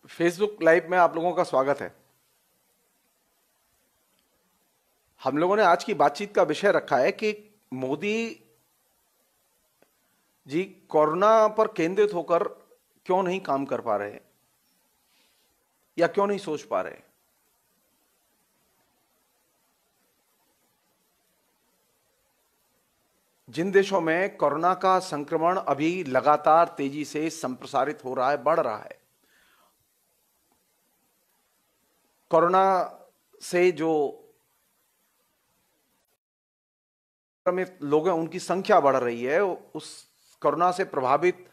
Facebook live में आप लोगों का स्वागत है। हम लोगों ने आज की बातचीत का विषय रखा है कि मोदी जी कोरोना पर केंद्रित होकर क्यों नहीं काम कर पा रहे या क्यों नहीं सोच पा रहे। जिन देशों में कोरोना का संक्रमण अभी लगातार तेजी से संप्रसारित हो रहा है, बढ़ रहा है, कोरोना से जो संक्रमित लोग हैं उनकी संख्या बढ़ रही है, उस कोरोना से प्रभावित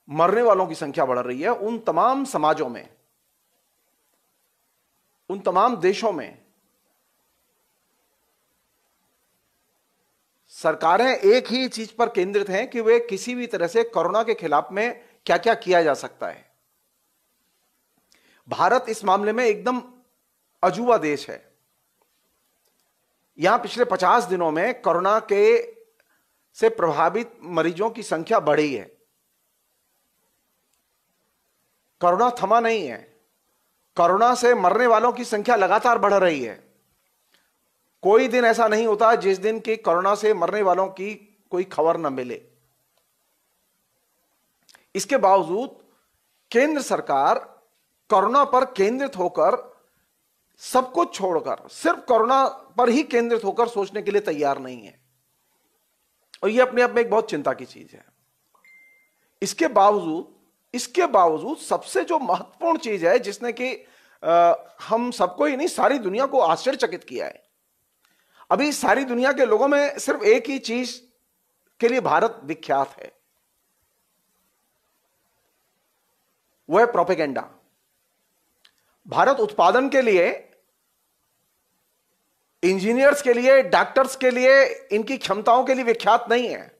मरने वालों की संख्या बढ़ रही है। उन तमाम समाजों में, उन तमाम देशों में सरकारें एक ही चीज पर केंद्रित हैं कि वे किसी भी तरह से कोरोना के खिलाफ में क्या क्या किया जा सकता है। भारत इस मामले में एकदम अजूबा देश है। यहां पिछले 50 दिनों में कोरोना के से प्रभावित मरीजों की संख्या बढ़ी है। कोरोना थमा नहीं है। कोरोना से मरने वालों की संख्या लगातार बढ़ रही है। कोई दिन ऐसा नहीं होता जिस दिन कि कोरोना से मरने वालों की कोई खबर न मिले। इसके बावजूद केंद्र सरकार कोरोना पर केंद्रित होकर, सब कुछ छोड़कर सिर्फ कोरोना पर ही केंद्रित होकर सोचने के लिए तैयार नहीं है, और यह अपने आप में एक बहुत चिंता की चीज है। इसके बावजूद सबसे जो महत्वपूर्ण चीज है, जिसने कि हम सबको ही नहीं सारी दुनिया को आश्चर्यचकित किया है, अभी सारी दुनिया के लोगों में सिर्फ एक ही चीज के लिए भारत विख्यात है, वह है प्रोपेगेंडा। भारत उत्पादन के लिए, इंजीनियर्स के लिए, डॉक्टर्स के लिए, इनकी क्षमताओं के लिए विख्यात नहीं है।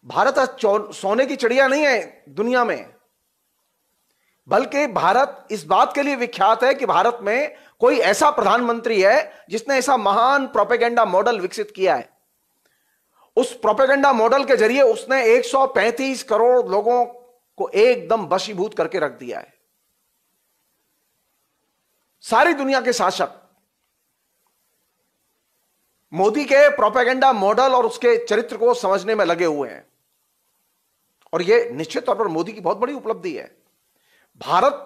भारत सोने की चिड़िया नहीं है दुनिया में, बल्कि भारत इस बात के लिए विख्यात है कि भारत में कोई ऐसा प्रधानमंत्री है जिसने ऐसा महान प्रोपेगेंडा मॉडल विकसित किया है। उस प्रोपेगेंडा मॉडल के जरिए उसने 135 करोड़ लोगों को एकदम वशीभूत करके रख दिया है। सारी दुनिया के शासक मोदी के प्रोपेगेंडा मॉडल और उसके चरित्र को समझने में लगे हुए हैं, और यह निश्चित तौर पर मोदी की बहुत बड़ी उपलब्धि है। भारत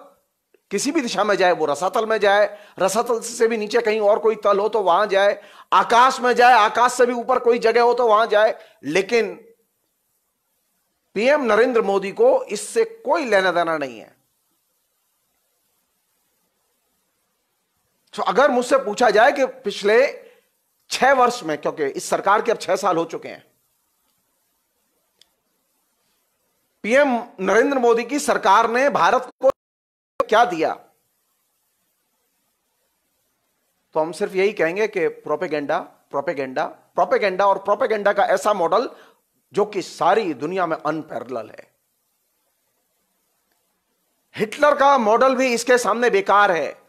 किसी भी दिशा में जाए, वो रसातल में जाए, रसातल से भी नीचे कहीं और कोई तल हो तो वहां जाए, आकाश में जाए, आकाश से भी ऊपर कोई जगह हो तो वहां जाए, लेकिन पीएम नरेंद्र मोदी को इससे कोई लेना देना नहीं है। तो अगर मुझसे पूछा जाए कि पिछले 6 वर्ष में, क्योंकि इस सरकार के अब 6 साल हो चुके हैं, पीएम नरेंद्र मोदी की सरकार ने भारत को क्या दिया, तो हम सिर्फ यही कहेंगे कि प्रोपेगेंडा, प्रोपेगेंडा, प्रोपेगेंडा और प्रोपेगेंडा का ऐसा मॉडल जो कि सारी दुनिया में अनपैरेलल है। हिटलर का मॉडल भी इसके सामने बेकार है,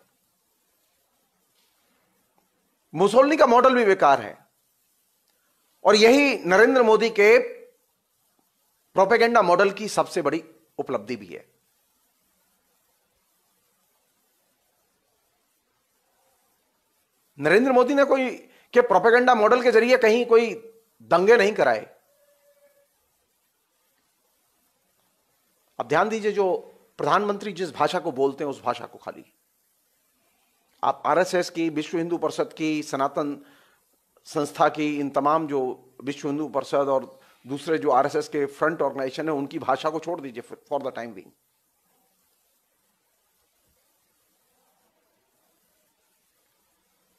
मुसोलिनी का मॉडल भी बेकार है, और यही नरेंद्र मोदी के प्रोपेगेंडा मॉडल की सबसे बड़ी उपलब्धि भी है। नरेंद्र मोदी ने कोई के प्रोपेगेंडा मॉडल के जरिए कहीं कोई दंगे नहीं कराए। अब ध्यान दीजिए, जो प्रधानमंत्री जिस भाषा को बोलते हैं उस भाषा को खाली आप आरएसएस की, विश्व हिंदू परिषद की, सनातन संस्था की, इन तमाम जो विश्व हिंदू परिषद और दूसरे जो आरएसएस के फ्रंट ऑर्गेनाइजेशन है उनकी भाषा को छोड़ दीजिए for the time being.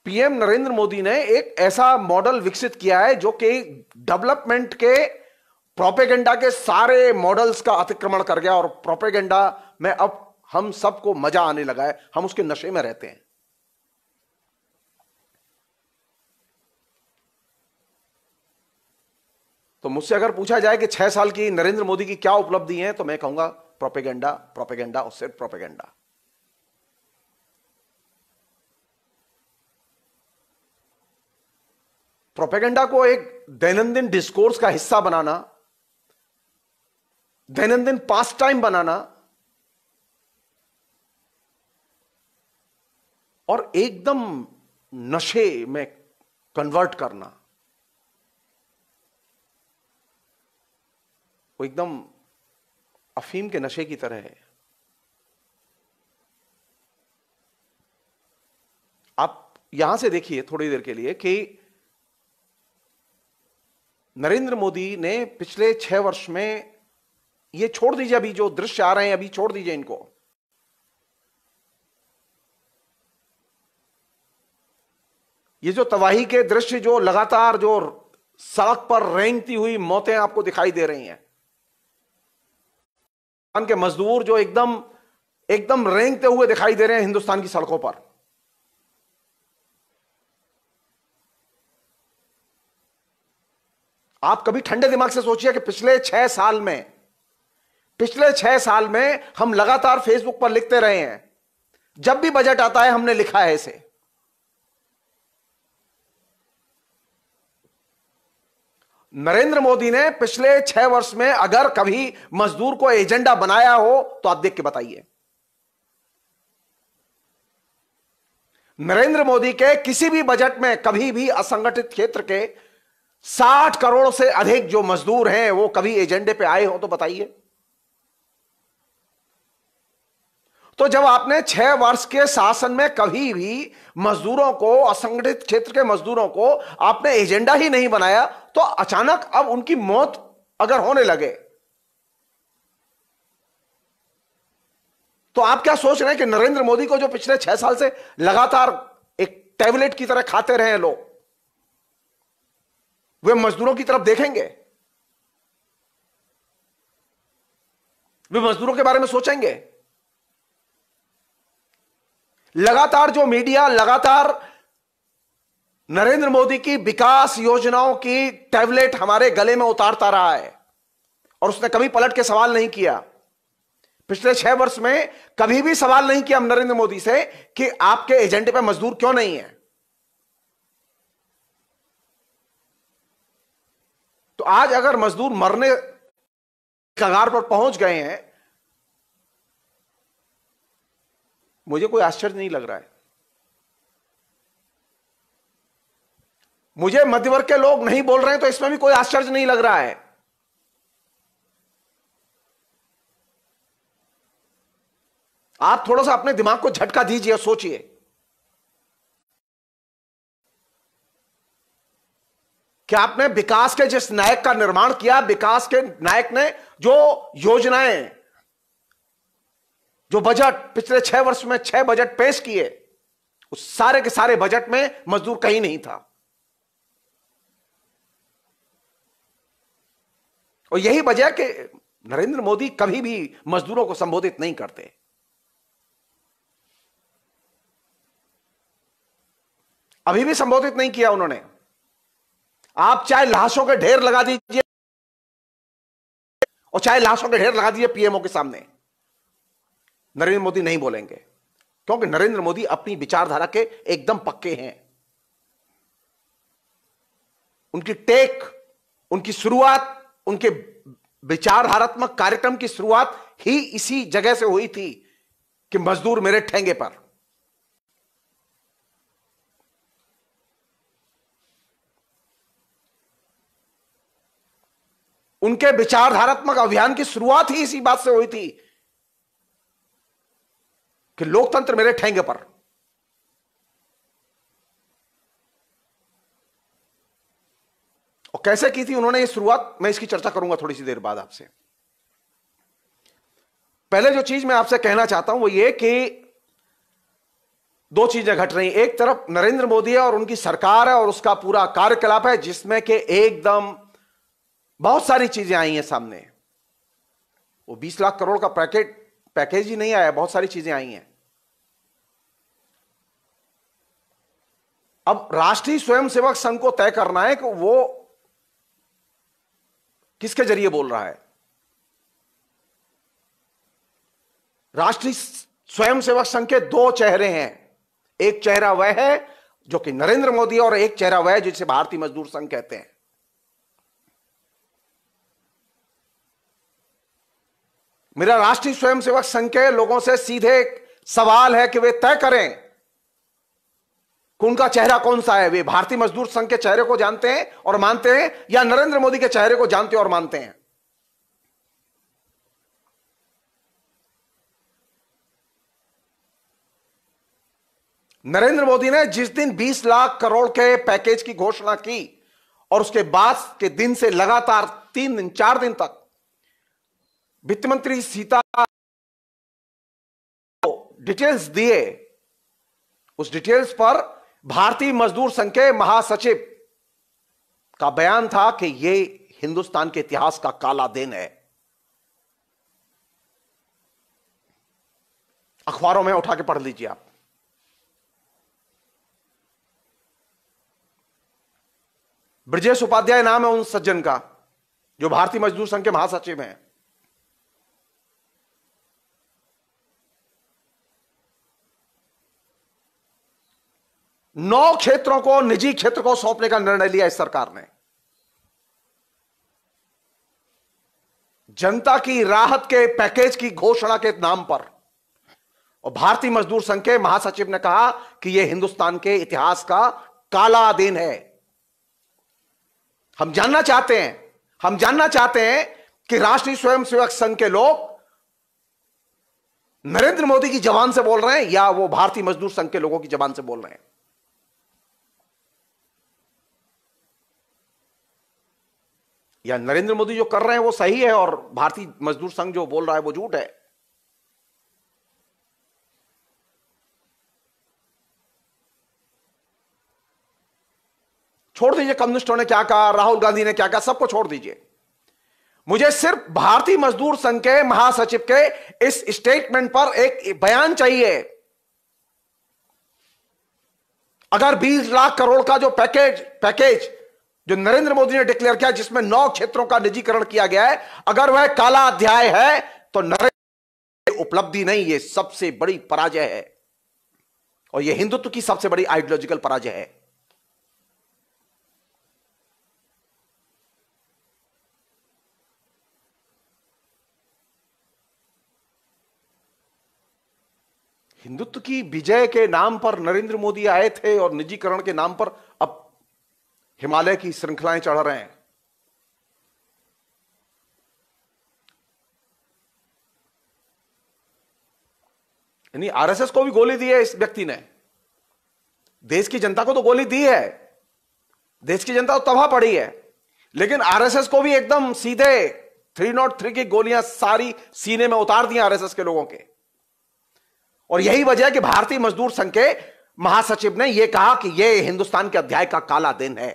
PM Narendra Modi ने एक ऐसा मॉडल विकसित किया है जो कि डेवलपमेंट के प्रोपेगेंडा के सारे मॉडल्स का अतिक्रमण कर गया, और प्रोपेगेंडा में अब हम सबको मजा आने लगा है, हम उसके नशे में रहते हैं। तो मुझसे अगर पूछा जाए कि 6 साल की नरेंद्र मोदी की क्या उपलब्धि है, तो मैं कहूंगा प्रोपेगेंडा, प्रोपेगेंडा और सिर्फ प्रोपेगेंडा। प्रोपेगेंडा को एक दैनंदिन डिस्कोर्स का हिस्सा बनाना दैनंदिन पास टाइम बनाना और एकदम नशे में कन्वर्ट करना, वो एकदम अफीम के नशे की तरह है। आप यहां से देखिए थोड़ी देर के लिए कि नरेंद्र मोदी ने पिछले 6 वर्ष में, ये छोड़ दीजिए अभी जो दृश्य आ रहे हैं, अभी छोड़ दीजिए इनको, ये जो तबाही के दृश्य, जो लगातार जो सड़क पर रेंगती हुई मौतें आपको दिखाई दे रही हैं, के मजदूर जो एकदम एकदम रेंगते हुए दिखाई दे रहे हैं हिंदुस्तान की सड़कों पर। आप कभी ठंडे दिमाग से सोचिए कि पिछले 6 साल में हम लगातार फेसबुक पर लिखते रहे हैं, जब भी बजट आता है हमने लिखा है इसे। नरेंद्र मोदी ने पिछले 6 वर्ष में अगर कभी मजदूर को एजेंडा बनाया हो तो आप देख के बताइए। नरेंद्र मोदी के किसी भी बजट में कभी भी असंगठित क्षेत्र के 60 करोड़ से अधिक जो मजदूर हैं वो कभी एजेंडे पे आए हो तो बताइए। तो जब आपने 6 वर्ष के शासन में कभी भी मजदूरों को, असंगठित क्षेत्र के मजदूरों को आपने एजेंडा ही नहीं बनाया, तो अचानक अब उनकी मौत अगर होने लगे तो आप क्या सोच रहे हैं कि नरेंद्र मोदी को जो पिछले 6 साल से लगातार एक टैबलेट की तरह खाते रहे हैं लोग, वे मजदूरों की तरफ देखेंगे? वे मजदूरों के बारे में सोचेंगे? लगातार जो मीडिया लगातार नरेंद्र मोदी की विकास योजनाओं की टैबलेट हमारे गले में उतारता रहा है और उसने कभी पलट के सवाल नहीं किया। पिछले 6 वर्ष में कभी भी सवाल नहीं किया नरेंद्र मोदी से कि आपके एजेंडे पे मजदूर क्यों नहीं है। तो आज अगर मजदूर मरने कगार पर पहुंच गए हैं, मुझे कोई आश्चर्य नहीं लग रहा है। मुझे मध्यवर्ग के लोग नहीं बोल रहे हैं तो इसमें भी कोई आश्चर्य नहीं लग रहा है। आप थोड़ा सा अपने दिमाग को झटका दीजिए और सोचिए कि आपने विकास के जिस नायक का निर्माण किया, विकास के नायक ने जो योजनाएं, जो बजट पिछले 6 वर्ष में 6 बजट पेश किए, उस सारे के सारे बजट में मजदूर कहीं नहीं था। और यही वजह कि नरेंद्र मोदी कभी भी मजदूरों को संबोधित नहीं करते। अभी भी संबोधित नहीं किया उन्होंने। आप चाहे लाशों के ढेर लगा दीजिए और चाहे लाशों के ढेर लगा दीजिए पीएमओ के सामने, नरेंद्र मोदी नहीं बोलेंगे, क्योंकि नरेंद्र मोदी अपनी विचारधारा के एकदम पक्के हैं। उनकी टेक, उनकी शुरुआत, उनके विचारधारात्मक कार्यक्रम की शुरुआत ही इसी जगह से हुई थी कि मजदूर मेरे ठेंगे पर। उनके विचारधारात्मक अभियान की शुरुआत ही इसी बात से हुई थी कि लोकतंत्र मेरे ठेंगे पर। और कैसे की थी उन्होंने ये शुरुआत, मैं इसकी चर्चा करूंगा थोड़ी सी देर बाद आपसे। पहले जो चीज मैं आपसे कहना चाहता हूं वो ये कि 2 चीजें घट रही। एक तरफ नरेंद्र मोदी है और उनकी सरकार है और उसका पूरा कार्यकलाप है जिसमें कि एकदम बहुत सारी चीजें आई हैं सामने। वो 20 लाख करोड़ का पैकेज ही नहीं आया, बहुत सारी चीजें आई हैं। अब राष्ट्रीय स्वयंसेवक संघ को तय करना है कि वो किसके जरिए बोल रहा है। राष्ट्रीय स्वयंसेवक संघ के 2 चेहरे हैं। एक चेहरा वह है जो कि नरेंद्र मोदी और एक चेहरा वह है जिसे भारतीय मजदूर संघ कहते हैं। मेरा राष्ट्रीय स्वयंसेवक संघ के लोगों से सीधे सवाल है कि वे तय करें कि उनका चेहरा कौन सा है। वे भारतीय मजदूर संघ के चेहरे को जानते हैं और मानते हैं, या नरेंद्र मोदी के चेहरे को जानते और मानते हैं। नरेंद्र मोदी ने जिस दिन 20 लाख करोड़ के पैकेज की घोषणा की और उसके बाद के दिन से लगातार 3 दिन 4 दिन तक वित्त मंत्री सीता डिटेल्स दिए, उस डिटेल्स पर भारतीय मजदूर संघ के महासचिव का बयान था कि यह हिंदुस्तान के इतिहास का काला दिन है। अखबारों में उठा के पढ़ लीजिए आप। ब्रजेश उपाध्याय नाम है उन सज्जन का जो भारतीय मजदूर संघ के महासचिव हैं। नौ क्षेत्रों को निजी क्षेत्र को सौंपने का निर्णय लिया इस सरकार ने। जनता की राहत के पैकेज की घोषणा के नाम पर, और भारतीय मजदूर संघ के महासचिव ने कहा कि यह हिंदुस्तान के इतिहास का काला दिन है। हम जानना चाहते हैं कि राष्ट्रीय स्वयंसेवक संघ के लोग नरेंद्र मोदी की जबान से बोल रहे हैं या वो भारतीय मजदूर संघ के लोगों की जबान से बोल रहे हैं। या नरेंद्र मोदी जो कर रहे हैं वो सही है और भारतीय मजदूर संघ जो बोल रहा है वो झूठ है। छोड़ दीजिए कम्युनिस्टों ने क्या कहा, राहुल गांधी ने क्या कहा, सबको छोड़ दीजिए। मुझे सिर्फ भारतीय मजदूर संघ के महासचिव के इस स्टेटमेंट पर एक बयान चाहिए। अगर 20 लाख करोड़ का जो पैकेज जो नरेंद्र मोदी ने डिक्लेयर किया, जिसमें 9 क्षेत्रों का निजीकरण किया गया है, अगर वह काला अध्याय है तो नरेंद्र की उपलब्धि नहीं, यह सबसे बड़ी पराजय है और यह हिंदुत्व की सबसे बड़ी आइडियोलॉजिकल पराजय है। हिंदुत्व की विजय के नाम पर नरेंद्र मोदी आए थे और निजीकरण के नाम पर अब हिमालय की श्रृंखलाएं चढ़ रहे हैं। यानी आरएसएस को भी गोली दी है इस व्यक्ति ने। देश की जनता को तो गोली दी है, देश की जनता तो तबाह पड़ी है, लेकिन आरएसएस को भी एकदम सीधे 303 की गोलियां सारी सीने में उतार दी आरएसएस के लोगों के। और यही वजह है कि भारतीय मजदूर संघ के महासचिव ने यह कहा कि यह हिंदुस्तान के अध्याय का काला दिन है।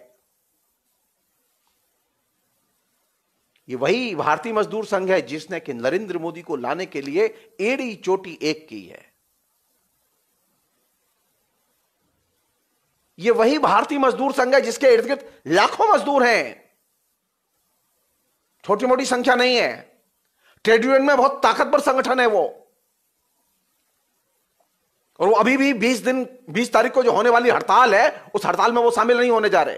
ये वही भारतीय मजदूर संघ है जिसने कि नरेंद्र मोदी को लाने के लिए एड़ी चोटी एक की है। ये वही भारतीय मजदूर संघ है जिसके इर्द गिर्द लाखों मजदूर हैं, छोटी मोटी संख्या नहीं है। ट्रेड यूनियन में बहुत ताकतवर संगठन है वो, और वो अभी भी 20 तारीख को जो होने वाली हड़ताल है उस हड़ताल में वो शामिल नहीं होने जा रहे।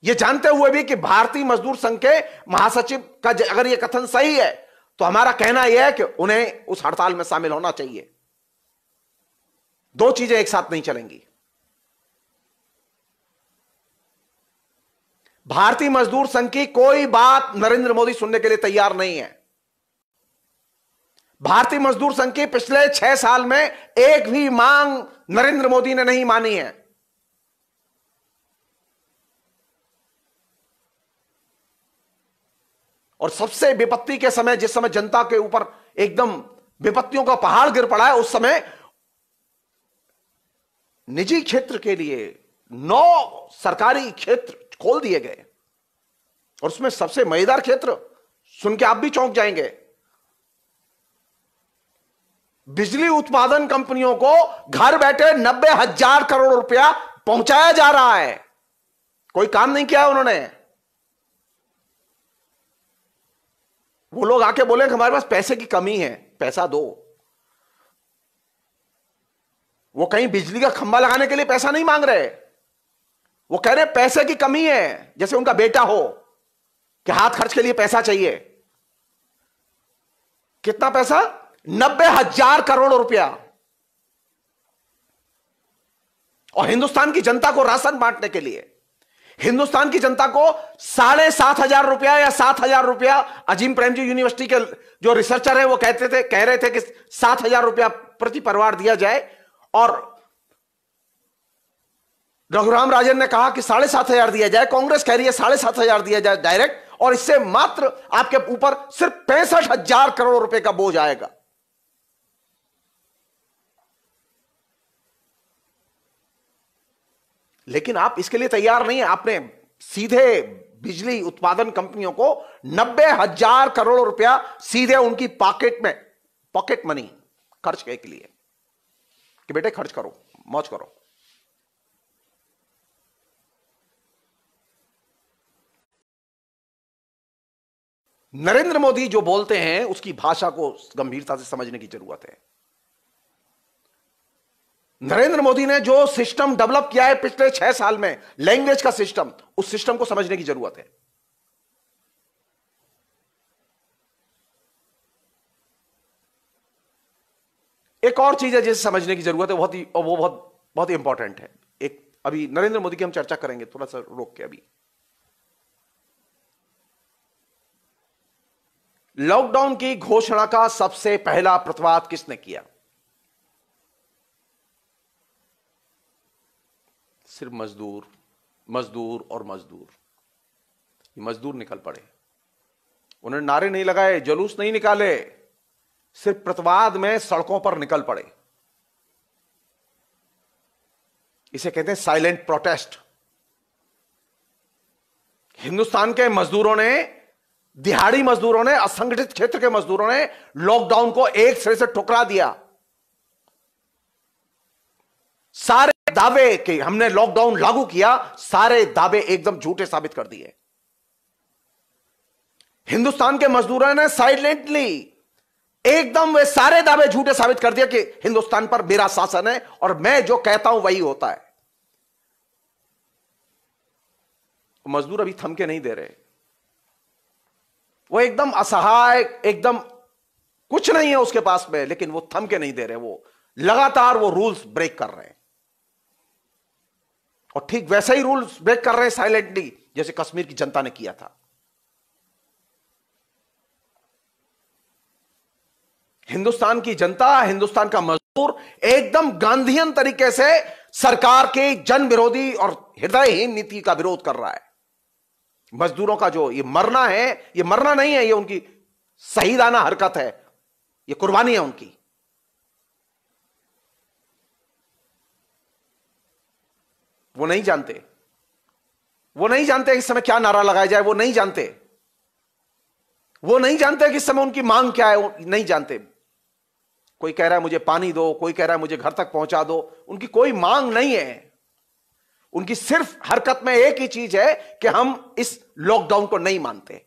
ये जानते हुए भी कि भारतीय मजदूर संघ के महासचिव का अगर ये कथन सही है तो हमारा कहना यह है कि उन्हें उस हड़ताल में शामिल होना चाहिए। दो चीजें एक साथ नहीं चलेंगी। भारतीय मजदूर संघ की कोई बात नरेंद्र मोदी सुनने के लिए तैयार नहीं है। भारतीय मजदूर संघ की पिछले 6 साल में एक भी मांग नरेंद्र मोदी ने नहीं मानी है। और सबसे विपत्ति के समय, जिस समय जनता के ऊपर एकदम विपत्तियों का पहाड़ गिर पड़ा है, उस समय निजी क्षेत्र के लिए 9 सरकारी क्षेत्र खोल दिए गए। और उसमें सबसे मजेदार क्षेत्र सुन के आप भी चौंक जाएंगे, बिजली उत्पादन कंपनियों को घर बैठे 90,000 करोड़ रुपया पहुंचाया जा रहा है। कोई काम नहीं किया उन्होंने। वो लोग आके बोले कि हमारे पास पैसे की कमी है, पैसा दो। वो कहीं बिजली का खंभा लगाने के लिए पैसा नहीं मांग रहे, वो कह रहे पैसे की कमी है, जैसे उनका बेटा हो कि हाथ खर्च के लिए पैसा चाहिए। कितना पैसा? 90,000 करोड़ रुपया। और हिंदुस्तान की जनता को राशन बांटने के लिए, हिंदुस्तान की जनता को 7,500 रुपया या 7,000 रुपया, अजीम प्रेमजी यूनिवर्सिटी के जो रिसर्चर है वो कह रहे थे कि 7,000 रुपया प्रति परिवार दिया जाए, और रघुराम राजन ने कहा कि 7,500 दिया जाए, कांग्रेस कह रही है 7,500 दिया जाए डायरेक्ट, और इससे मात्र आपके ऊपर सिर्फ 65,000 करोड़ रुपए का बोझ आएगा। लेकिन आप इसके लिए तैयार नहीं है। आपने सीधे बिजली उत्पादन कंपनियों को 90,000 करोड़ रुपया सीधे उनकी पॉकेट मनी खर्च के लिए कि बेटे खर्च करो, मौज करो। नरेंद्र मोदी जो बोलते हैं उसकी भाषा को गंभीरता से समझने की जरूरत है। नरेंद्र मोदी ने जो सिस्टम डेवलप किया है पिछले 6 साल में, लैंग्वेज का सिस्टम, उस सिस्टम को समझने की जरूरत है। एक और चीज है जिसे समझने की जरूरत है, वो बहुत इंपॉर्टेंट है। एक अभी नरेंद्र मोदी की हम चर्चा करेंगे, थोड़ा सा रोक के। अभी लॉकडाउन की घोषणा का सबसे पहला प्रतिवाद किसने किया? सिर्फ मजदूर, मजदूर और मजदूर। ये मजदूर निकल पड़े। उन्होंने नारे नहीं लगाए, जुलूस नहीं निकाले, सिर्फ प्रतिवाद में सड़कों पर निकल पड़े। इसे कहते हैं साइलेंट प्रोटेस्ट। हिंदुस्तान के मजदूरों ने, दिहाड़ी मजदूरों ने, असंगठित क्षेत्र के मजदूरों ने लॉकडाउन को एक सिरे से ठुकरा दिया। सारे दावे कि हमने लॉकडाउन लागू किया, सारे दावे एकदम झूठे साबित कर दिए। हिंदुस्तान के मजदूरों ने साइलेंटली एकदम वे सारे दावे झूठे साबित कर दिया कि हिंदुस्तान पर मेरा शासन है और मैं जो कहता हूं वही होता है। मजदूर अभी थम के नहीं दे रहे। वो एकदम असहाय, एकदम कुछ नहीं है उसके पास में, लेकिन वो थम के नहीं दे रहे। वो लगातार वो रूल्स ब्रेक कर रहे हैं, और ठीक वैसे ही रूल्स ब्रेक कर रहे हैं साइलेंटली, जैसे कश्मीर की जनता ने किया था। हिंदुस्तान की जनता, हिंदुस्तान का मजदूर एकदम गांधीयन तरीके से सरकार की जन विरोधी और हृदयहीन नीति का विरोध कर रहा है। मजदूरों का जो ये मरना है, ये मरना नहीं है, ये उनकी शहीदाना हरकत है, ये कुर्बानी है उनकी। वो नहीं जानते, वो नहीं जानते इस समय क्या नारा लगाया जाए। वो नहीं जानते, वो नहीं जानते कि इस समय उनकी मांग क्या है। वो नहीं जानते। कोई कह रहा है मुझे पानी दो, कोई कह रहा है मुझे घर तक पहुंचा दो। उनकी कोई मांग नहीं है। उनकी सिर्फ हरकत में एक ही चीज है कि हम इस लॉकडाउन को नहीं मानते।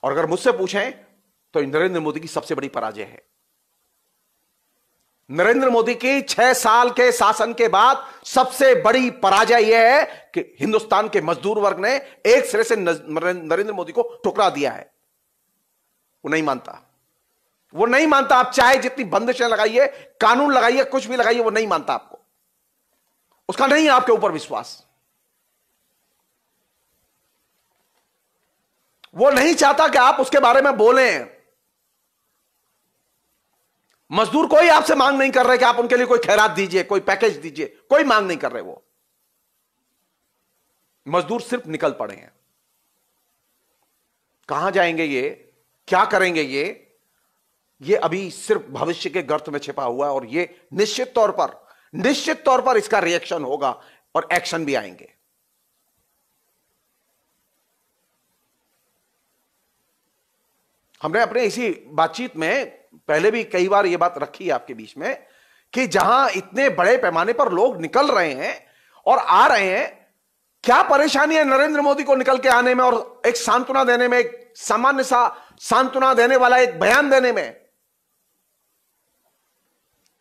और अगर मुझसे पूछें तो नरेंद्र मोदी की सबसे बड़ी पराजय है। नरेंद्र मोदी की 6 साल के शासन के बाद सबसे बड़ी पराजय यह है कि हिंदुस्तान के मजदूर वर्ग ने एक सिरे से नरेंद्र मोदी को ठुकरा दिया है। वो नहीं मानता, वो नहीं मानता। आप चाहे जितनी बंदिशें लगाइए, कानून लगाइए, कुछ भी लगाइए, वो नहीं मानता आपको। उसका नहीं है आपके ऊपर विश्वास। वो नहीं चाहता कि आप उसके बारे में बोलें। मजदूर कोई आपसे मांग नहीं कर रहे कि आप उनके लिए कोई खैरात दीजिए, कोई पैकेज दीजिए, कोई मांग नहीं कर रहे। वो मजदूर सिर्फ निकल पड़े हैं। कहां जाएंगे ये, क्या करेंगे ये अभी सिर्फ भविष्य के गर्त में छिपा हुआ है। और ये निश्चित तौर पर इसका रिएक्शन होगा और एक्शन भी आएंगे। हमने अपने इसी बातचीत में पहले भी कई बार यह बात रखी है आपके बीच में कि जहां इतने बड़े पैमाने पर लोग निकल रहे हैं और आ रहे हैं, क्या परेशानी है नरेंद्र मोदी को निकल के आने में और एक सांत्वना देने में, एक सामान्य सा सांत्वना देने वाला एक बयान देने में?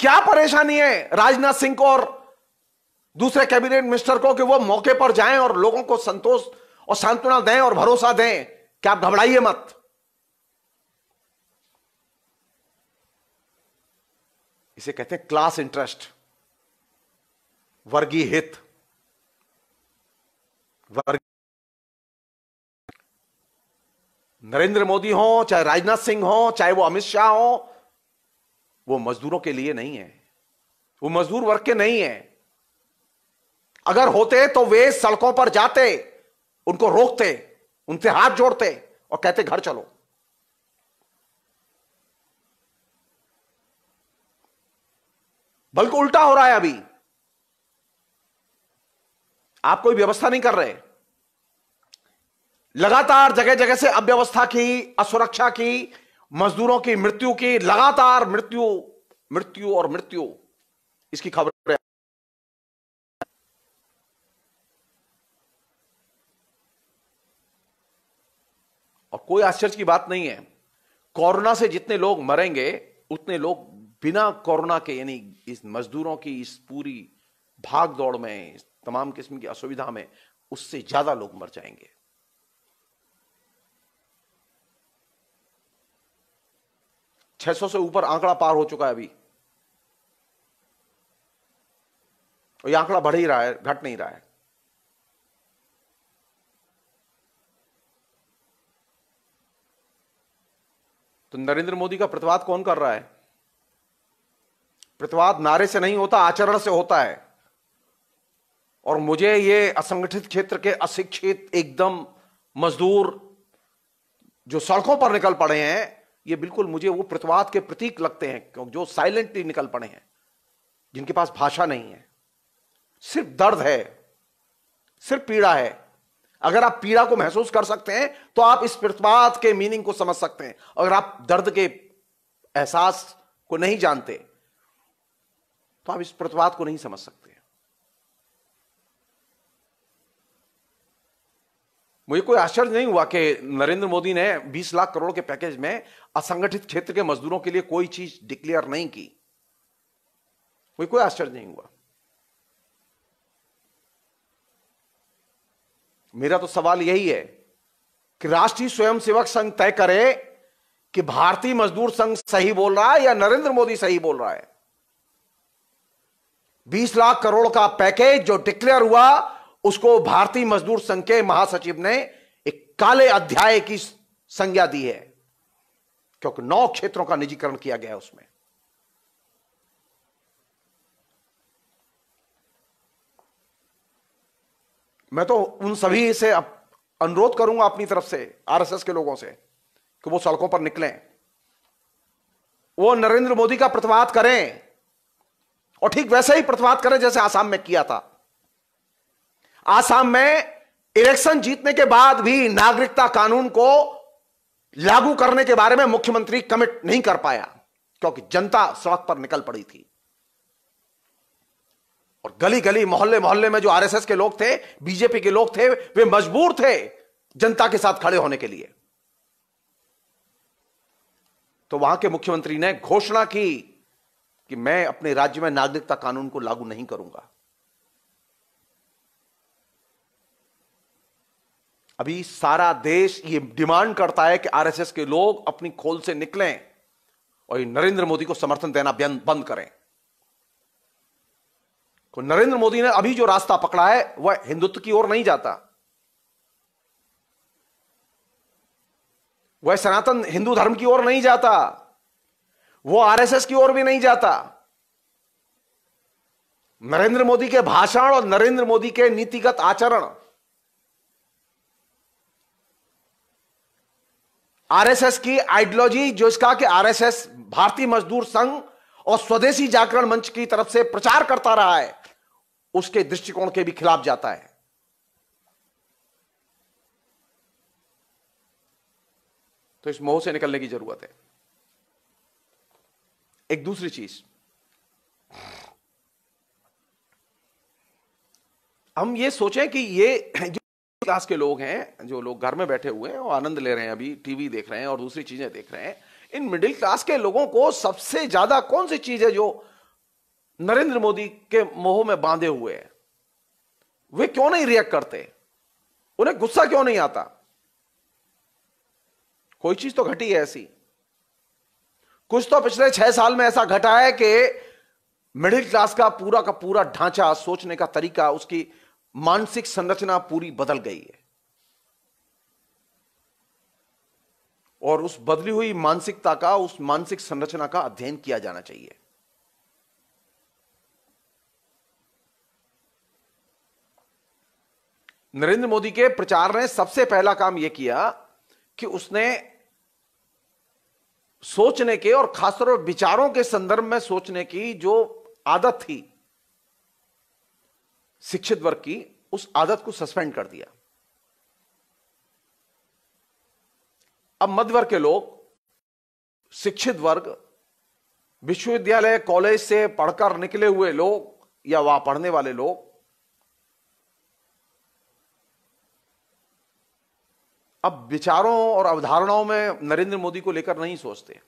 क्या परेशानी है राजनाथ सिंह को और दूसरे कैबिनेट मिनिस्टर को कि वो मौके पर जाएं और लोगों को संतोष और सांत्वना दें और भरोसा दें कि आप घबराइए मत। इसे कहते हैं क्लास इंटरेस्ट, वर्गीय हित। नरेंद्र मोदी हो, चाहे राजनाथ सिंह हो, चाहे वो अमित शाह हो, वो मजदूरों के लिए नहीं है, वो मजदूर वर्ग के नहीं है। अगर होते तो वे सड़कों पर जाते, उनको रोकते, उनसे हाथ जोड़ते और कहते घर चलो। बल्कि उल्टा हो रहा है। अभी आप कोई व्यवस्था नहीं कर रहे, लगातार जगह जगह से अव्यवस्था की, असुरक्षा की, मजदूरों की मृत्यु की, लगातार मृत्यु मृत्यु और मृत्यु, इसकी खबरें। और कोई आश्चर्य की बात नहीं है, कोरोना से जितने लोग मरेंगे उतने लोग बिना कोरोना के, यानी इस मजदूरों की इस पूरी भाग दौड़ में, इस तमाम किस्म की असुविधा में, उससे ज्यादा लोग मर जाएंगे। 600 से ऊपर आंकड़ा पार हो चुका है अभी, और यह आंकड़ा बढ़ ही रहा है, घट नहीं रहा है। तो नरेंद्र मोदी का प्रतिवाद कौन कर रहा है? प्रतिवाद नारे से नहीं होता, आचरण से होता है। और मुझे ये असंगठित क्षेत्र के अशिक्षित एकदम मजदूर जो सड़कों पर निकल पड़े हैं, ये बिल्कुल मुझे वो प्रतिवाद के प्रतीक लगते हैं, क्योंकि जो साइलेंटली निकल पड़े हैं, जिनके पास भाषा नहीं है, सिर्फ दर्द है, सिर्फ पीड़ा है। अगर आप पीड़ा को महसूस कर सकते हैं तो आप इस प्रतिवाद के मीनिंग को समझ सकते हैं। अगर आप दर्द के एहसास को नहीं जानते तो आप इस प्रतिवाद को नहीं समझ सकते। मुझे कोई आश्चर्य नहीं हुआ कि नरेंद्र मोदी ने 20 लाख करोड़ के पैकेज में असंगठित क्षेत्र के मजदूरों के लिए कोई चीज डिक्लेयर नहीं की। मुझे कोई आश्चर्य नहीं हुआ। मेरा तो सवाल यही है कि राष्ट्रीय स्वयंसेवक संघ तय करे कि भारतीय मजदूर संघ सही बोल रहा है या नरेंद्र मोदी सही बोल रहा है। 20 लाख करोड़ का पैकेज जो डिक्लेयर हुआ, उसको भारतीय मजदूर संघ के महासचिव ने एक काले अध्याय की संज्ञा दी है, क्योंकि 9 क्षेत्रों का निजीकरण किया गया है उसमें। मैं तो उन सभी से अनुरोध करूंगा अपनी तरफ से, आरएसएस के लोगों से, कि वो सड़कों पर निकलें, वो नरेंद्र मोदी का प्रतिवाद करें, और ठीक वैसे ही प्रतिवाद करें जैसे आसाम में किया था। आसाम में इलेक्शन जीतने के बाद भी नागरिकता कानून को लागू करने के बारे में मुख्यमंत्री कमिट नहीं कर पाया, क्योंकि जनता सड़क पर निकल पड़ी थी। और गली गली, मोहल्ले मोहल्ले में जो आरएसएस के लोग थे, बीजेपी के लोग थे, वे मजबूर थे जनता के साथ खड़े होने के लिए। तो वहां के मुख्यमंत्री ने घोषणा की कि मैं अपने राज्य में नागरिकता कानून को लागू नहीं करूंगा। अभी सारा देश ये डिमांड करता है कि आरएसएस के लोग अपनी खोल से निकलें और नरेंद्र मोदी को समर्थन देना बंद करें। तो नरेंद्र मोदी ने अभी जो रास्ता पकड़ा है वह हिंदुत्व की ओर नहीं जाता, वह सनातन हिंदू धर्म की ओर नहीं जाता, वो आरएसएस की ओर भी नहीं जाता। नरेंद्र मोदी के भाषण और नरेंद्र मोदी के नीतिगत आचरण आरएसएस की आइडियोलॉजी, जो इसका कि आरएसएस भारतीय मजदूर संघ और स्वदेशी जागरण मंच की तरफ से प्रचार करता रहा है, उसके दृष्टिकोण के भी खिलाफ जाता है। तो इस मोह से निकलने की जरूरत है। एक दूसरी चीज, हम ये सोचें कि ये जो क्लास के लोग हैं, जो लोग घर में बैठे हुए हैं और आनंद ले रहे हैं, अभी टीवी देख रहे हैं और दूसरी चीजें देख रहे हैं, इन मिडिल क्लास के लोगों को सबसे ज्यादा कौन सी चीज है जो नरेंद्र मोदी के मोह में बांधे हुए हैं? वे क्यों नहीं रिएक्ट करते? उन्हें गुस्सा क्यों नहीं आता? कोई चीज तो घटी है ऐसी। कुछ तो पिछले 6 साल में ऐसा घटा है कि मिडिल क्लास का पूरा ढांचा, सोचने का तरीका, उसकी मानसिक संरचना पूरी बदल गई है। और उस बदली हुई मानसिकता का, उस मानसिक संरचना का अध्ययन किया जाना चाहिए। नरेंद्र मोदी के प्रचार ने सबसे पहला काम यह किया कि उसने सोचने के, और खासतौर पर विचारों के संदर्भ में सोचने की जो आदत थी शिक्षित वर्ग की, उस आदत को सस्पेंड कर दिया। अब मध्य वर्ग के लोग, शिक्षित वर्ग, विश्वविद्यालय कॉलेज से पढ़कर निकले हुए लोग या वहां पढ़ने वाले लोग अब विचारों और अवधारणाओं में नरेंद्र मोदी को लेकर नहीं सोचते।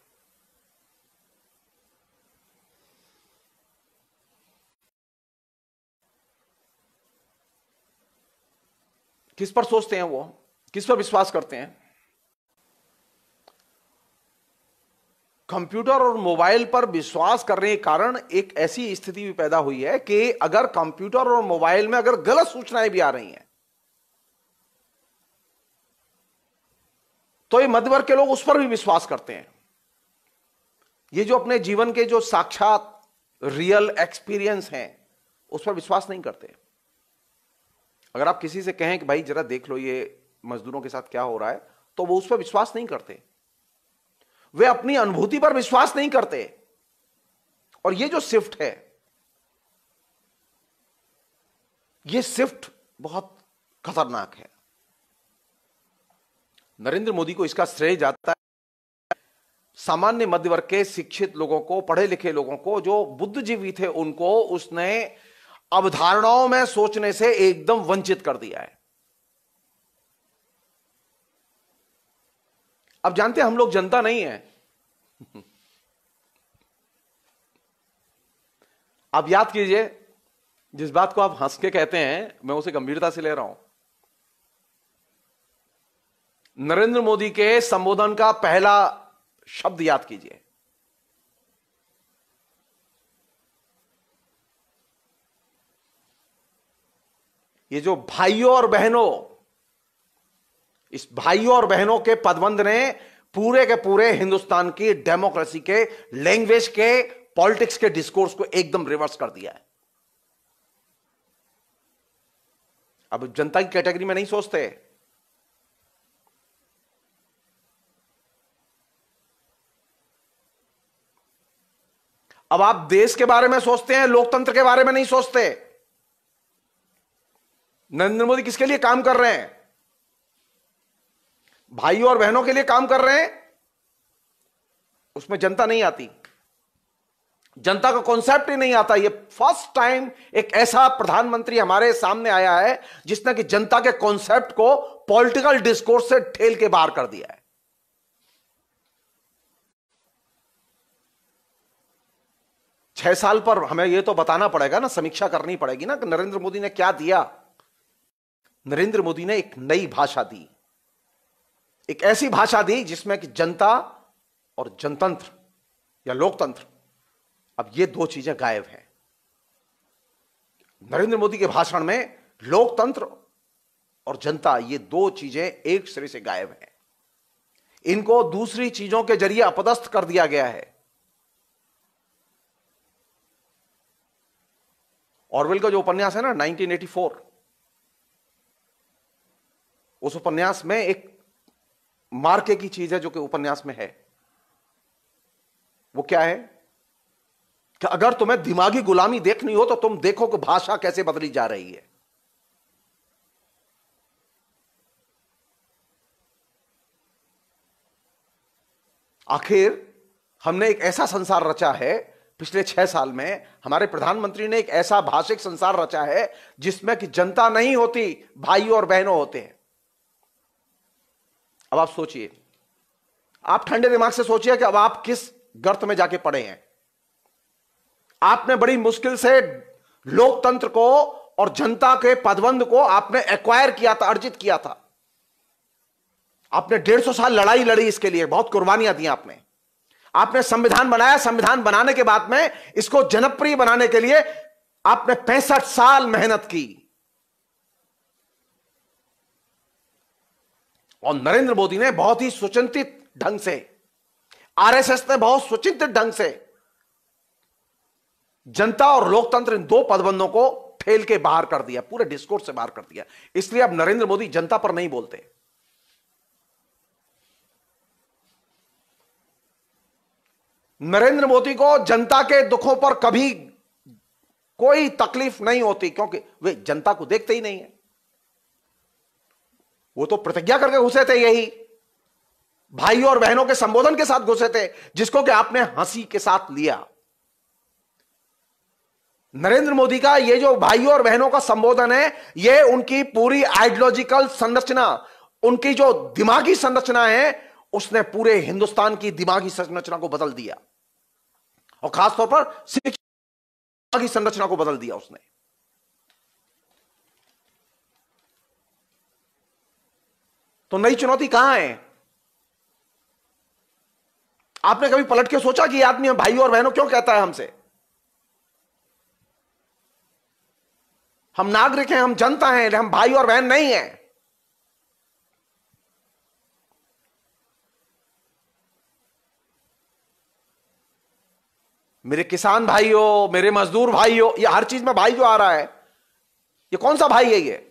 किस पर सोचते हैं वो, किस पर विश्वास करते हैं? कंप्यूटर और मोबाइल पर विश्वास करने के कारण एक ऐसी स्थिति भी पैदा हुई है कि अगर कंप्यूटर और मोबाइल में अगर गलत सूचनाएं भी आ रही हैं तो ये मध्य वर्ग के लोग उस पर भी विश्वास करते हैं। ये जो अपने जीवन के जो साक्षात रियल एक्सपीरियंस हैं उस पर विश्वास नहीं करते। अगर आप किसी से कहें कि भाई जरा देख लो ये मजदूरों के साथ क्या हो रहा है, तो वो उस पर विश्वास नहीं करते। वे अपनी अनुभूति पर विश्वास नहीं करते। और ये जो शिफ्ट है, ये शिफ्ट बहुत खतरनाक है। नरेंद्र मोदी को इसका श्रेय जाता है सामान्य मध्य वर्ग के शिक्षित लोगों को, पढ़े लिखे लोगों को, जो बुद्धिजीवी थे, उनको उसने अवधारणाओं में सोचने से एकदम वंचित कर दिया है। अब जानते हैं हम लोग जनता नहीं है। आप याद कीजिए, जिस बात को आप हंस के कहते हैं मैं उसे गंभीरता से ले रहा हूं। नरेंद्र मोदी के संबोधन का पहला शब्द याद कीजिए, ये जो भाइयों और बहनों, इस भाइयों और बहनों के पदबंध ने पूरे के पूरे हिंदुस्तान की डेमोक्रेसी के, लैंग्वेज के, पॉलिटिक्स के डिस्कोर्स को एकदम रिवर्स कर दिया है। अब जनता की कैटेगरी में नहीं सोचते। अब आप देश के बारे में सोचते हैं, लोकतंत्र के बारे में नहीं सोचते। नरेंद्र मोदी किसके लिए काम कर रहे हैं? भाइयों और बहनों के लिए काम कर रहे हैं। उसमें जनता नहीं आती, जनता का कॉन्सेप्ट ही नहीं आता। ये फर्स्ट टाइम एक ऐसा प्रधानमंत्री हमारे सामने आया है जिसने कि जनता के कॉन्सेप्ट को पॉलिटिकल डिस्कोर्स से ठेल के बाहर कर दिया है। 6 साल पर हमें यह तो बताना पड़ेगा ना, समीक्षा करनी पड़ेगी ना कि नरेंद्र मोदी ने क्या दिया। नरेंद्र मोदी ने एक नई भाषा दी, एक ऐसी भाषा दी जिसमें कि जनता और जनतंत्र या लोकतंत्र, अब ये दो चीजें गायब हैं। नरेंद्र मोदी के भाषण में लोकतंत्र और जनता, ये दो चीजें एक सिरे से गायब हैं। इनको दूसरी चीजों के जरिए अपदस्थ कर दिया गया है। ऑरवेल का जो उपन्यास है ना 1984, उस उपन्यास में एक मार्के की चीज है जो कि उपन्यास में है। वो क्या है कि अगर तुम्हें दिमागी गुलामी देखनी हो तो तुम देखो कि भाषा कैसे बदली जा रही है। आखिर हमने एक ऐसा संसार रचा है, पिछले 6 साल में हमारे प्रधानमंत्री ने एक ऐसा भाषिक संसार रचा है जिसमें कि जनता नहीं होती, भाई और बहनों होते हैं। अब आप सोचिए, आप ठंडे दिमाग से सोचिए कि अब आप किस गर्त में जाके पड़े हैं। आपने बड़ी मुश्किल से लोकतंत्र को और जनता के पदबंध को आपने एक्वायर किया था, अर्जित किया था। आपने 150 साल लड़ाई लड़ी इसके लिए, बहुत कुर्बानियां दी आपने। आपने संविधान बनाया, संविधान बनाने के बाद में इसको जनप्रिय बनाने के लिए आपने 65 साल मेहनत की। और नरेंद्र मोदी ने बहुत ही सुचिंतित ढंग से, आरएसएस ने बहुत सुचिंतित ढंग से जनता और लोकतंत्र इन दो पदबंधों को ठेल के बाहर कर दिया, पूरे डिस्कोर्स से बाहर कर दिया। इसलिए अब नरेंद्र मोदी जनता पर नहीं बोलते। नरेंद्र मोदी को जनता के दुखों पर कभी कोई तकलीफ नहीं होती, क्योंकि वे जनता को देखते ही नहीं है। वो तो प्रतिज्ञा करके घुसे थे, यही भाइयों और बहनों के संबोधन के साथ घुसे थे, जिसको कि आपने हंसी के साथ लिया। नरेंद्र मोदी का ये जो भाइयों और बहनों का संबोधन है, ये उनकी पूरी आइडियोलॉजिकल संरचना, उनकी जो दिमागी संरचना है, उसने पूरे हिंदुस्तान की दिमागी संरचना को बदल दिया, और खासतौर पर शिक्षा की संरचना को बदल दिया उसने। तो नई चुनौती कहां है? आपने कभी पलट के सोचा कि आदमी हम भाइयों और बहनों क्यों कहता है हमसे? हम नागरिक हैं, हम जनता हैं, हम भाई और बहन नहीं हैं। मेरे किसान भाइयों, मेरे मजदूर भाइयों, ये हर चीज में भाई जो आ रहा है, ये कौन सा भाई है ये?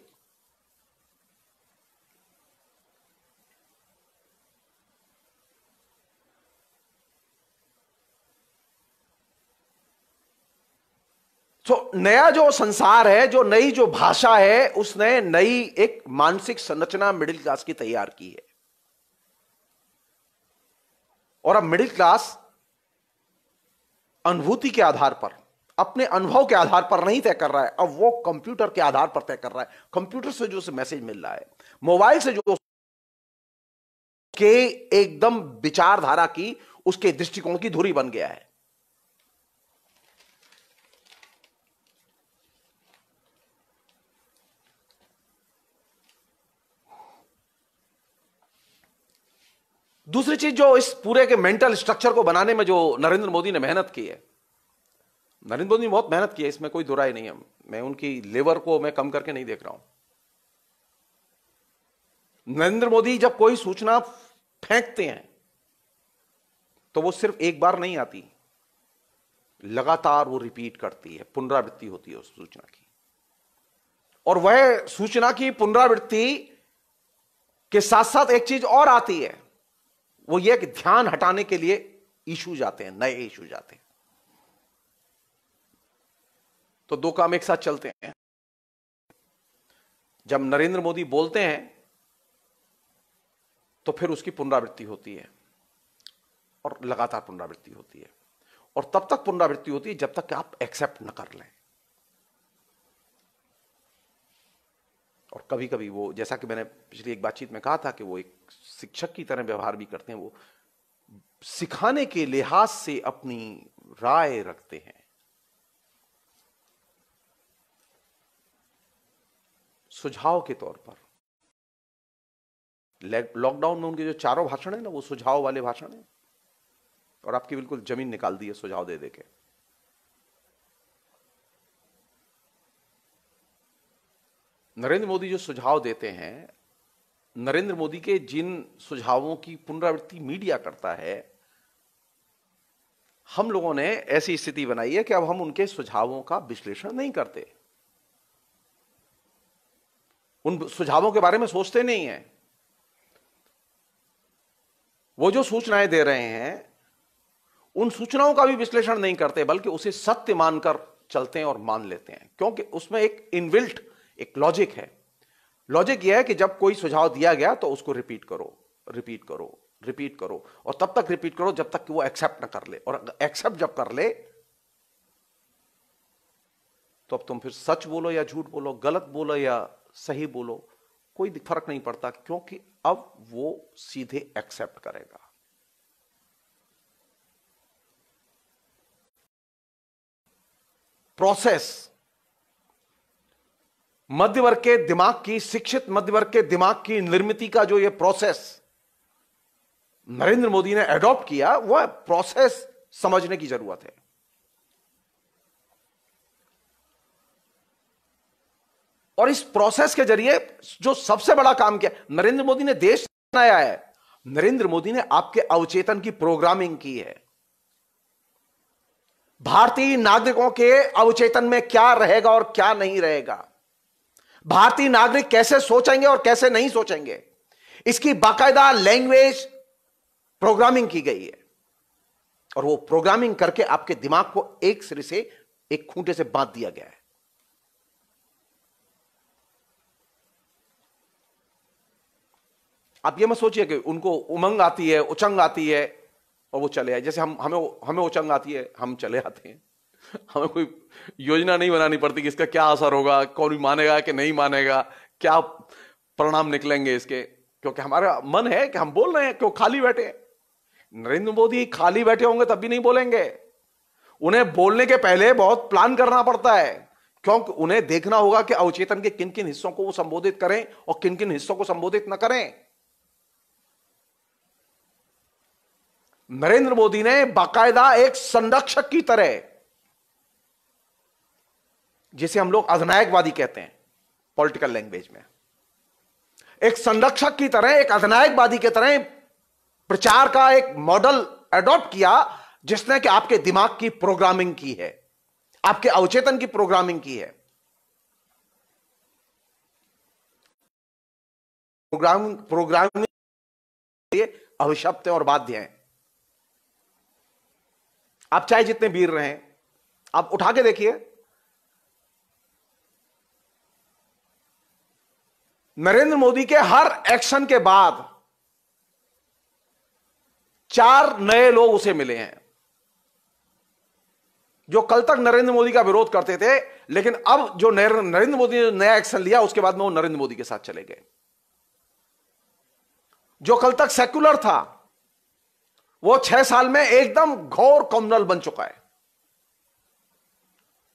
तो नया जो संसार है, जो नई जो भाषा है, उसने नई एक मानसिक संरचना मिडिल क्लास की तैयार की है। और अब मिडिल क्लास अनुभूति के आधार पर, अपने अनुभव के आधार पर नहीं तय कर रहा है, अब वो कंप्यूटर के आधार पर तय कर रहा है। कंप्यूटर से जो उसे मैसेज मिल रहा है, मोबाइल से जो के एकदम विचारधारा की, उसके दृष्टिकोण की धुरी बन गया है। दूसरी चीज जो इस पूरे के मेंटल स्ट्रक्चर को बनाने में जो नरेंद्र मोदी ने मेहनत की है, नरेंद्र मोदी ने बहुत मेहनत की है, इसमें कोई दुराई नहीं है। मैं उनकी लेवर को मैं कम करके नहीं देख रहा हूं। नरेंद्र मोदी जब कोई सूचना फेंकते हैं तो वो सिर्फ एक बार नहीं आती, लगातार वो रिपीट करती है, पुनरावृत्ति होती है उस सूचना की। और वह सूचना की पुनरावृत्ति के साथ साथ एक चीज और आती है, वो ये कि ध्यान हटाने के लिए इश्यूज आते हैं, नए इश्यूज आते हैं। तो दो काम एक साथ चलते हैं। जब नरेंद्र मोदी बोलते हैं तो फिर उसकी पुनरावृत्ति होती है, और लगातार पुनरावृत्ति होती है, और तब तक पुनरावृत्ति होती है जब तक कि आप एक्सेप्ट न कर लें। और कभी कभी वो, जैसा कि मैंने पिछली एक बातचीत में कहा था, कि वो एक शिक्षक की तरह व्यवहार भी करते हैं। वो सिखाने के लिहाज से अपनी राय रखते हैं। सुझाव के तौर पर लॉकडाउन में उनके जो चारों भाषण है ना, वो सुझाव वाले भाषण है, और आपकी बिल्कुल जमीन निकाल दी है सुझाव दे दे के। नरेंद्र मोदी जो सुझाव देते हैं, नरेंद्र मोदी के जिन सुझावों की पुनरावृत्ति मीडिया करता है, हम लोगों ने ऐसी स्थिति बनाई है कि अब हम उनके सुझावों का विश्लेषण नहीं करते, उन सुझावों के बारे में सोचते नहीं हैं। वो जो सूचनाएं दे रहे हैं, उन सूचनाओं का भी विश्लेषण नहीं करते, बल्कि उसे सत्य मानकर चलते हैं और मान लेते हैं, क्योंकि उसमें एक इनबिल्ट एक लॉजिक है। लॉजिक यह है कि जब कोई सुझाव दिया गया तो उसको रिपीट करो, रिपीट करो, रिपीट करो, और तब तक रिपीट करो जब तक कि वो एक्सेप्ट ना कर ले। और एक्सेप्ट जब कर ले तो अब तुम फिर सच बोलो या झूठ बोलो, गलत बोलो या सही बोलो, कोई फर्क नहीं पड़ता, क्योंकि अब वो सीधे एक्सेप्ट करेगा। प्रोसेस, मध्यवर्ग के दिमाग की, शिक्षित मध्यवर्ग के दिमाग की निर्मिति का जो ये प्रोसेस, नरेंद्र मोदी ने एडॉप्ट किया, वह प्रोसेस समझने की जरूरत है। और इस प्रोसेस के जरिए जो सबसे बड़ा काम किया नरेंद्र मोदी ने, देश बनाया है। नरेंद्र मोदी ने आपके अवचेतन की प्रोग्रामिंग की है। भारतीय नागरिकों के अवचेतन में क्या रहेगा और क्या नहीं रहेगा, भारतीय नागरिक कैसे सोचेंगे और कैसे नहीं सोचेंगे, इसकी बाकायदा लैंग्वेज प्रोग्रामिंग की गई है। और वो प्रोग्रामिंग करके आपके दिमाग को एक सिरे से, एक खूंटे से बांध दिया गया है। आप ये मत सोचिए कि उनको उमंग आती है, उचंग आती है और वो चले आए। जैसे हमें उचंग आती है, हम चले आते हैं। हमें कोई योजना नहीं बनानी पड़ती कि इसका क्या असर होगा, कौन मानेगा कि नहीं मानेगा, क्या परिणाम निकलेंगे इसके, क्योंकि हमारा मन है कि हम बोल रहे हैं, क्यों खाली बैठे हैं। नरेंद्र मोदी खाली बैठे होंगे तब भी नहीं बोलेंगे। उन्हें बोलने के पहले बहुत प्लान करना पड़ता है, क्योंकि उन्हें देखना होगा कि अवचेतन के किन किन हिस्सों को वो संबोधित करें और किन किन हिस्सों को संबोधित न करें। नरेंद्र मोदी ने बाकायदा एक संरक्षक की तरह, जिसे हम लोग अधिनायकवादी कहते हैं पॉलिटिकल लैंग्वेज में, एक संरक्षक की तरह, एक अधिनायकवादी की तरह प्रचार का एक मॉडल एडॉप्ट किया, जिसने कि आपके दिमाग की प्रोग्रामिंग की है, आपके अवचेतन की प्रोग्रामिंग की है। प्रोग्रामिंग अभिशप्त और बाध्य हैं। आप चाहे जितने वीर रहें, आप उठा के देखिए, नरेंद्र मोदी के हर एक्शन के बाद 4 नए लोग उसे मिले हैं, जो कल तक नरेंद्र मोदी का विरोध करते थे, लेकिन अब जो नरेंद्र मोदी ने नया एक्शन लिया, उसके बाद में वो नरेंद्र मोदी के साथ चले गए। जो कल तक सेक्युलर था, वो 6 साल में एकदम घोर कम्युनल बन चुका है,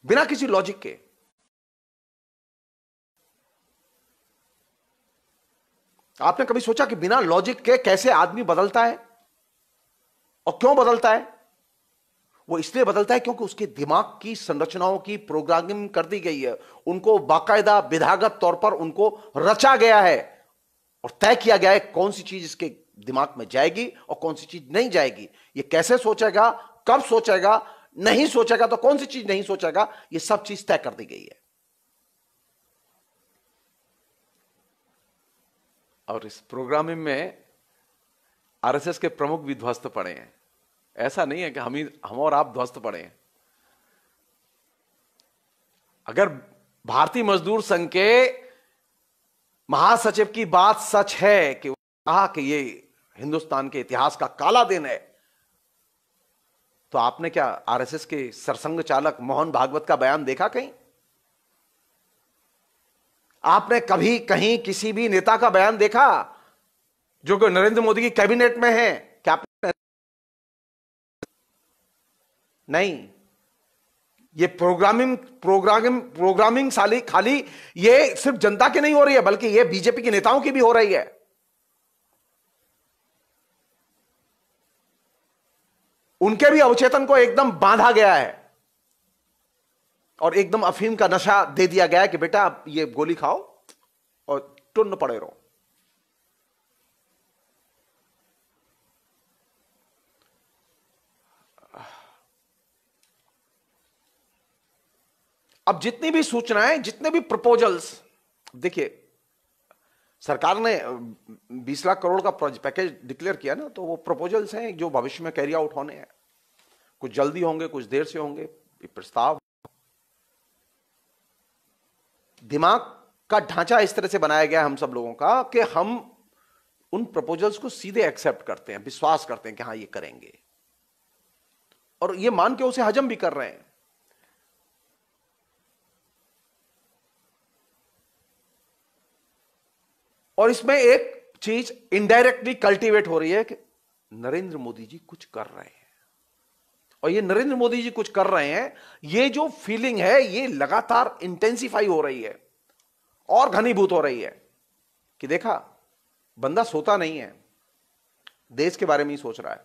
बिना किसी लॉजिक के। आपने कभी सोचा कि बिना लॉजिक के कैसे आदमी बदलता है और क्यों बदलता है? वो इसलिए बदलता है क्योंकि उसके दिमाग की संरचनाओं की प्रोग्रामिंग कर दी गई है। उनको बाकायदा विधागत तौर पर उनको रचा गया है और तय किया गया है कौन सी चीज इसके दिमाग में जाएगी और कौन सी चीज नहीं जाएगी। ये कैसे सोचेगा, कब सोचेगा, नहीं सोचेगा तो कौन सी चीज नहीं सोचेगा, ये सब चीज तय कर दी गई है। और इस प्रोग्रामिंग में आरएसएस के प्रमुख भी ध्वस्त पड़े हैं। ऐसा नहीं है कि हम और आप ध्वस्त पड़े हैं। अगर भारतीय मजदूर संघ के महासचिव की बात सच है कि कहा कि ये हिंदुस्तान के इतिहास का काला दिन है, तो आपने क्या आरएसएस के सरसंघ चालक मोहन भागवत का बयान देखा कहीं? आपने कभी कहीं किसी भी नेता का बयान देखा जो कि नरेंद्र मोदी की कैबिनेट में है? क्या नहीं। ये प्रोग्रामिंग खाली ये सिर्फ जनता की नहीं हो रही है, बल्कि ये बीजेपी के नेताओं की भी हो रही है। उनके भी अवचेतन को एकदम बांधा गया है और एकदम अफीम का नशा दे दिया गया है कि बेटा आप ये गोली खाओ और टुन्न पड़े रहो। अब जितनी भी सूचनाएं, जितने भी प्रपोजल्स, देखिए सरकार ने 20 लाख करोड़ का पैकेज डिक्लेयर किया ना, तो वो प्रपोजल्स हैं जो भविष्य में कैरी आउट होने हैं। कुछ जल्दी होंगे, कुछ देर से होंगे। ये प्रस्ताव, दिमाग का ढांचा इस तरह से बनाया गया है हम सब लोगों का कि हम उन प्रपोजल्स को सीधे एक्सेप्ट करते हैं, विश्वास करते हैं कि हाँ ये करेंगे, और ये मान के उसे हजम भी कर रहे हैं। और इसमें एक चीज इनडायरेक्टली कल्टीवेट हो रही है कि नरेंद्र मोदी जी कुछ कर रहे हैं, और ये नरेंद्र मोदी जी कुछ कर रहे हैं, ये जो फीलिंग है ये लगातार इंटेंसिफाई हो रही है और घनीभूत हो रही है कि देखा, बंदा सोता नहीं है, देश के बारे में ही सोच रहा है।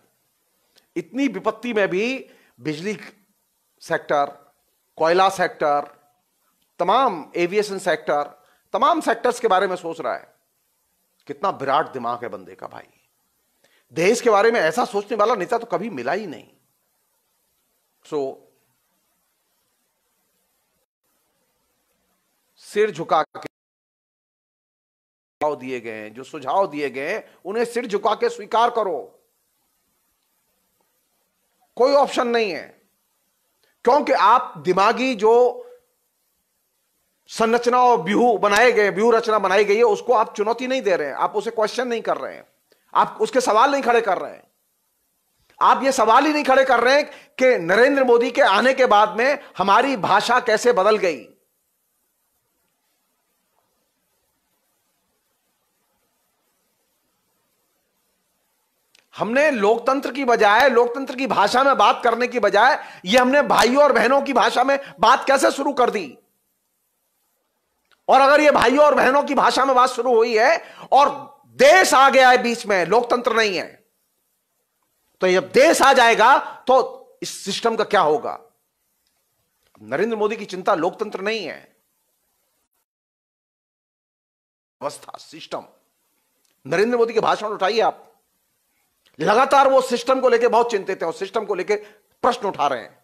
इतनी विपत्ति में भी बिजली सेक्टर, कोयला सेक्टर, तमाम एविएशन सेक्टर, तमाम सेक्टर्स के बारे में सोच रहा है। कितना विराट दिमाग है बंदे का भाई। देश के बारे में ऐसा सोचने वाला नेता तो कभी मिला ही नहीं। सिर झुका के दिए गए हैं, जो सुझाव दिए गए हैं उन्हें सिर झुका के स्वीकार करो। कोई ऑप्शन नहीं है, क्योंकि आप दिमागी जो संरचना और व्यूह रचना बनाई गई है उसको आप चुनौती नहीं दे रहे हैं, आप उसे क्वेश्चन नहीं कर रहे हैं, आप उसके सवाल नहीं खड़े कर रहे हैं। आप ये सवाल ही नहीं खड़े कर रहे हैं कि नरेंद्र मोदी के आने के बाद में हमारी भाषा कैसे बदल गई। हमने लोकतंत्र की बजाय, लोकतंत्र की भाषा में बात करने की बजाय ये हमने भाइयों और बहनों की भाषा में बात कैसे शुरू कर दी। और अगर ये भाइयों और बहनों की भाषा में बात शुरू हुई है और देश आ गया है बीच में, लोकतंत्र नहीं है, तो जब देश आ जाएगा तो इस सिस्टम का क्या होगा। नरेंद्र मोदी की चिंता लोकतंत्र नहीं है, व्यवस्था, सिस्टम। नरेंद्र मोदी के भाषण उठाइए आप, लगातार वो सिस्टम को लेकर बहुत चिंतित है और सिस्टम को लेकर प्रश्न उठा रहे हैं।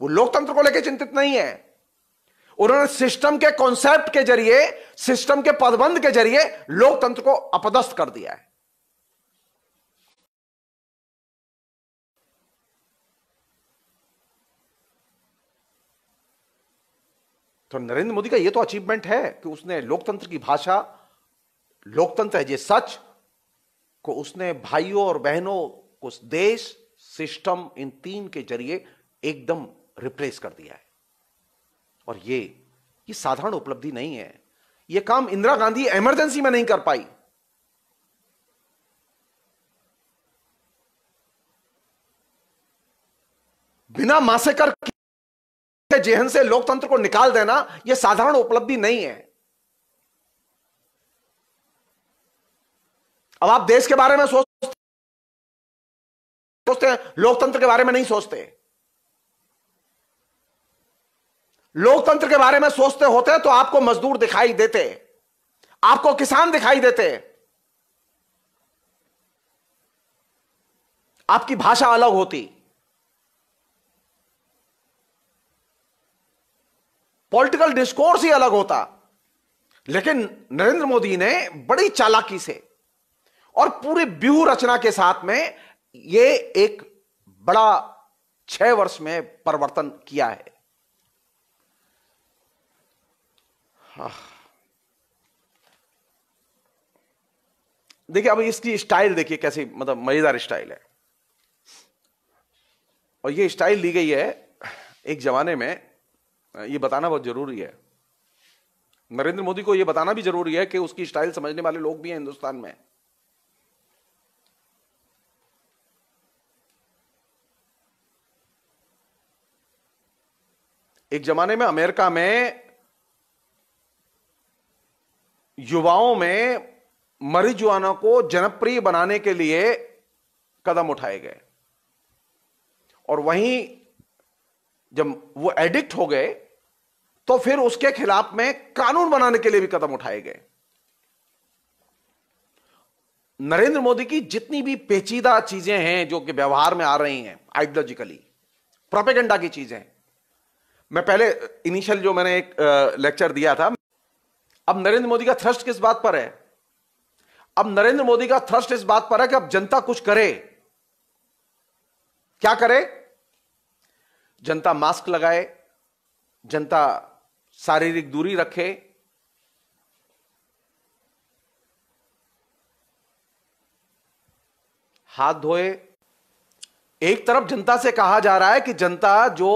वो लोकतंत्र को लेकर चिंतित नहीं है, उन्होंने सिस्टम के कॉन्सेप्ट के जरिए, सिस्टम के पदबंध के जरिए लोकतंत्र को अपदस्थ कर दिया है। तो नरेंद्र मोदी का यह तो अचीवमेंट है कि उसने लोकतंत्र की भाषा, लोकतंत्र है ये सच को उसने भाइयों और बहनों को, देश, सिस्टम, इन तीन के जरिए एकदम रिप्लेस कर दिया है। और ये साधारण उपलब्धि नहीं है। ये काम इंदिरा गांधी इमरजेंसी में नहीं कर पाई। बिना मासेकर के जेहन से लोकतंत्र को निकाल देना यह साधारण उपलब्धि नहीं है। अब आप देश के बारे में सोचते हैं, लोकतंत्र के बारे में नहीं सोचते। लोकतंत्र के बारे में सोचते होते तो आपको मजदूर दिखाई देते, आपको किसान दिखाई देते, आपकी भाषा अलग होती, पॉलिटिकल डिस्कोर्स ही अलग होता। लेकिन नरेंद्र मोदी ने बड़ी चालाकी से और पूरे व्यूह रचना के साथ में यह एक बड़ा 6 वर्ष में परिवर्तन किया है। देखिए अब इसकी स्टाइल देखिए कैसी, मतलब मजेदार स्टाइल है। और ये स्टाइल ली गई है एक जमाने में, ये बताना बहुत जरूरी है। नरेंद्र मोदी को ये बताना भी जरूरी है कि उसकी स्टाइल समझने वाले लोग भी हैं हिंदुस्तान में। एक जमाने में अमेरिका में युवाओं में marijuana को जनप्रिय बनाने के लिए कदम उठाए गए, और वहीं जब वो एडिक्ट हो गए तो फिर उसके खिलाफ में कानून बनाने के लिए भी कदम उठाए गए। नरेंद्र मोदी की जितनी भी पेचीदा चीजें हैं जो कि व्यवहार में आ रही हैं, आइडियोलॉजिकली प्रोपेगेंडा की चीजें, मैं पहले इनिशियल जो मैंने एक लेक्चर दिया था, अब नरेंद्र मोदी का थ्रस्ट किस बात पर है? अब नरेंद्र मोदी का थ्रस्ट इस बात पर है कि अब जनता कुछ करे। क्या करे? जनता मास्क लगाए, जनता शारीरिक दूरी रखे, हाथ धोए। एक तरफ जनता से कहा जा रहा है कि जनता जो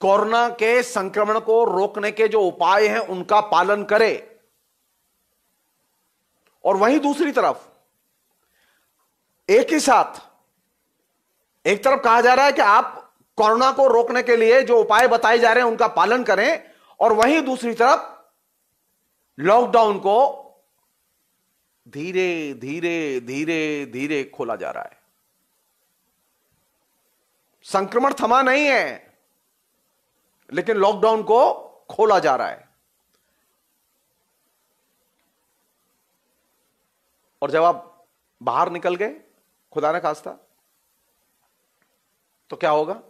कोरोना के संक्रमण को रोकने के जो उपाय हैं उनका पालन करे, और वहीं दूसरी तरफ एक ही साथ एक तरफ कहा जा रहा है कि आप कोरोना को रोकने के लिए जो उपाय बताए जा रहे हैं उनका पालन करें, और वहीं दूसरी तरफ लॉकडाउन को धीरे धीरे धीरे धीरे खोला जा रहा है। संक्रमण थमा नहीं है, लेकिन लॉकडाउन को खोला जा रहा है। और जब आप बाहर निकल गए, खुदा न खास्ता, तो क्या होगा?